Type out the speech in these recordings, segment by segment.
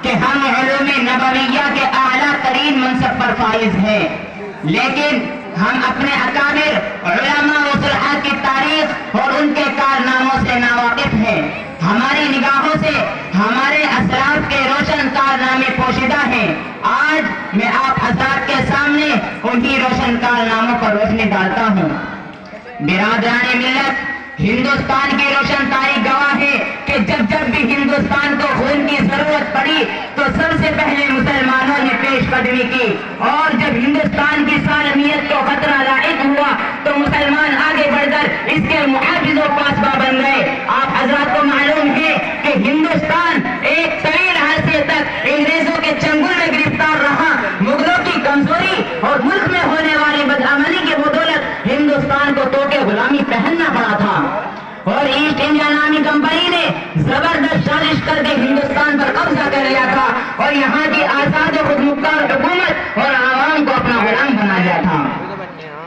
کہ ہم علوم نبویہ کے اعلیٰ ترین منصب پر فائز ہیں، لیکن ہم اپنے اکابر علماء و صلحاء کی تاریخ اور ان کے کارناموں سے ناواقف ہیں۔ ہماری نگاہوں سے ہمارے اسلاف کے روشن کارنامے پوشیدہ ہیں۔ آج میں آپ حضرات کے سامنے انہی روشن کارناموں پر روشنی ڈالتا ہوں۔ برادران ملت، ہندوستان کی روشن تاریخ گواہ ہے کہ جب بھی ہندوستان کو خون کی ضرورت پڑی تو سب سے پہلے مسلمانوں نے پیش قدمی کی، اور جب ہندوستان کی سالمیت کو خطرہ لاحق ہوا تو مسلمان آگے بڑھ کر اس کے محافظ و پاسباں بن گئے۔ آپ حضرات کو معلوم ہے کہ ہندوستان ایک طویل عرصے تک انگریزوں کے چنگل میں گرفتار رہا۔ مغلوں کی کمزوری اور ملک میں ہونے والی بدامنی کی بدولت ہندوستان کو توقے غلامی پہننا پڑا تھا، اور ایسٹ انڈیا نامی کمپنی نے زبردست سازش کر کے ہندوستان پر قبضہ کر لیا تھا، اور یہاں کی آزاد و خود مختار حکومت اور عوام کو اپنا غلام بنا لیا تھا۔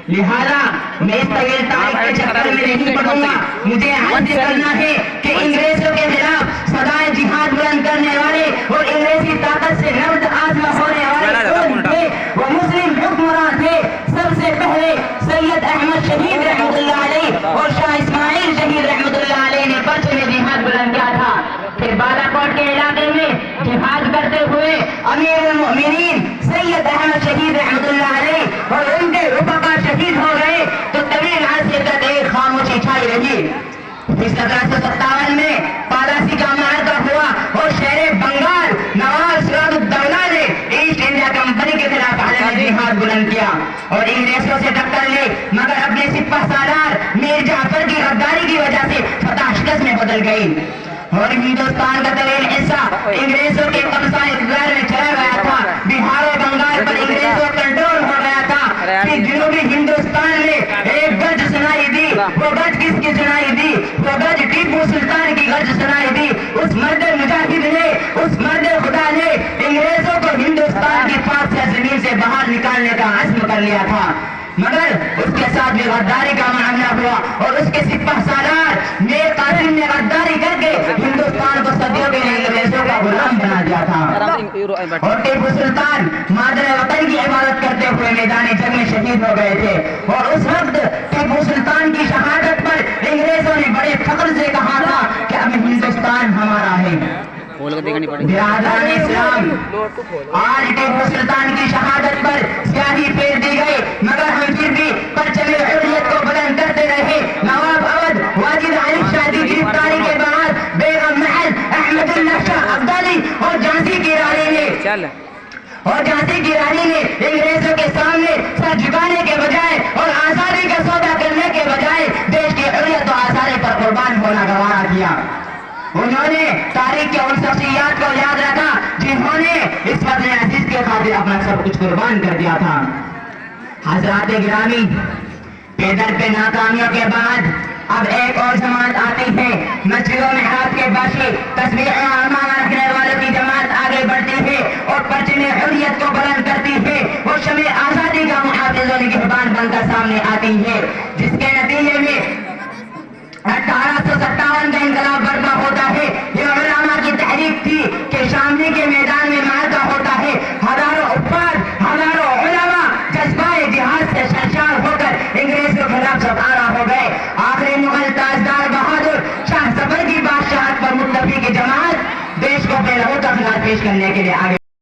لہذا میں اس طویل تاریخ کے چکر میں نہیں پڑوں گا، مجھے عرض کرنا ہے کہ انگریزوں کے خلاف صدائے جہاد بلند کرنے والے اور انگریزی طاقت سے نبض آزما ہونے والے کون تھے؟ وہ مسلم حکمران تھے۔ سب سے پہلے سید احمد شہید رحمۃ اللہ علیہ اور شاہ اسماعیل شہید رحمۃ اللہ علیہ نے پرچم جہاد بلند کیا تھا۔ پھر بالا کوٹ کے علاقے میں جہاد کرتے ہوئے امیر المؤمنین سید احمد شہید رحمۃ اللہ علیہ اور ان کے رفقا شہید ہو گئے تو طویل عرصے تک ایک خاموشی چھائی رہی۔ 1757 میں پالاسی کا معاہدہ ہوا اور شہر بنگال نواب سراج الدولہ نے ایسٹ انڈیا کمپنی کے خلاف عالمی جہاد بلند کیا اور انگریزوں سے ٹکر لی، مگر اپنے سپہ سالار میر جعفر کی غداری کی وجہ سے فتح شکست میں بدل گئی، اور ہندوستان کا طویل حصہ انگریزوں کے قبضہ اقتدار میں چلا گیا تھا۔ بہار و بنگال پر انگریزوں کا کنٹرول ہو گیا تھا۔ پھر جنوبی ہندوستان میں ایک گرج سنائی دی، وہ گرج کس کی سنائی دی؟ وہ گرج ٹیپو سلطان کی گرج سنائی دی۔ اس مرد مجاہد نے، اس مرد خدا نے انگریزوں کو ہندوستان کی پاک سرزمین سے باہر نکالنے کا عزم کر لیا تھا، مگر اس کے ساتھ بھی غداری کا معاملہ ہوا، اور اس کے سپہ سالار میر قاسم نے غداری کر کے ہندوستان کو صدیوں کے لیے انگریزوں کا غلام بنا دیا تھا، اور ٹیپو سلطان مادر وطن کی عبادت کرتے ہوئے میدان جنگ میں شہید ہو گئے تھے۔ اور اس وقت ٹیپو سلطان کی شہادت پر انگریزوں نے بڑے فخر سے کہا تھا کہ اب ہندوستان ہمارا ہے۔ برادران اسلام، آج ٹیپو سلطان کی شہادت پر سیاہی پھیر دی گئی، مگر ہم پھر بھی پرچم حریت کو بلند کرتے رہے۔ نواب اودھ واجد علی شاہ کی گرفتاری کے بعد بیگم محل احمد اللہ شاہ ابدالی اور جھانسی کی رانی نے انگریزوں کے سامنے سر جھکانے کے بجائے اور آزادی کا سودا کرنے کے بجائے دیش کی حریت و آزادی پر قربان ہونا گوارا کیا۔ انہوں نے تاریخ کے ان شخصیات کو یاد رکھا جنہوں نے اس وطن عزیز کے خاطر اپنا سب کچھ قربان کر دیا تھا۔ حضرات گرامی، پیدر پہ ناکامیوں کے بعد اب ایک اور جماعت آتی ہے۔ مسجد و محراب کے باشی تسبیح عامہ رکھنے والوں کی جماعت آگے بڑھتی ہے اور پرچم حریت کو بلند کرتی ہے، وہ شمع آزادی کا محافظ و نگہبان بن کر سامنے آتی ہے، جس کے نتیجے میں 1857 کا انقلاب برپا ہوتا ہے۔ یہ علماء کی تحریک تھی کہ شاملی کے میدان میں معرکہ ہوتا ہے، ہزاروں افراد، ہزاروں علماء جذبۂ جہاد سے سرشار ہو کر انگریز کے خلاف سرکارا ہو گئے۔ آخری مغل تاجدار بہادر شاہ ظفر کی بادشاہت پر متفق کی جماعت دیش کو بے لہو کا خلاف پیش کرنے کے لیے آگے